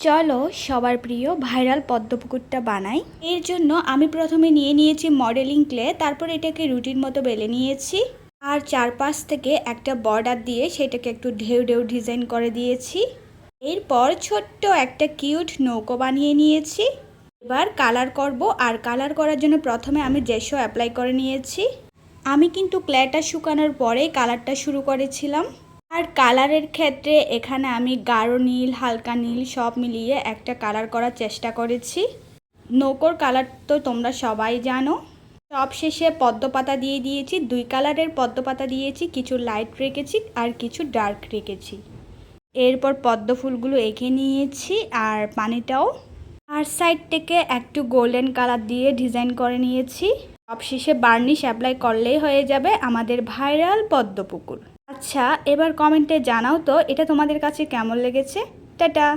চলো সবার প্রিয় ভাইরাল পদ্মপুকুরটা বানাই। এর জন্য আমি প্রথমে নিয়ে নিয়েছি মডেলিং ক্লে, তারপর এটাকে রুটির মতো বেলে নিয়েছি আর চারপাশ থেকে একটা বর্ডার দিয়ে সেটাকে একটু ঢেউ ঢেউ ডিজাইন করে দিয়েছি। এরপর ছোট্ট একটা কিউট নৌকো বানিয়ে নিয়েছি। এবার কালার করব, আর কালার করার জন্য প্রথমে আমি জেসো অ্যাপ্লাই করে নিয়েছি। আমি কিন্তু ক্লেটা শুকানোর পরেই কালারটা শুরু করেছিলাম। আর কালারের ক্ষেত্রে এখানে আমি গাঢ় নীল, হালকা নীল সব মিলিয়ে একটা কালার করার চেষ্টা করেছি। নৌকোর কালার তো তোমরা সবাই জানো। সব শেষে পদ্ম পাতা দিয়ে দিয়েছি, 2 কালারের পদ্ম পাতা দিয়েছি, কিছু লাইট রেখেছি আর কিছু ডার্ক রেখেছি। এরপর পদ্ম ফুলগুলো এঁকে নিয়েছি আর পানিটাও, আর সাইড থেকে একটু গোল্ডেন কালার দিয়ে ডিজাইন করে নিয়েছি। সবশেষে বার্নিশ অ্যাপ্লাই করলেই হয়ে যাবে আমাদের ভাইরাল পদ্মপুকুর। আচ্ছা, এবার কমেন্টে জানাও তো এটা তোমাদের কাছে কেমন লেগেছে। টাটা।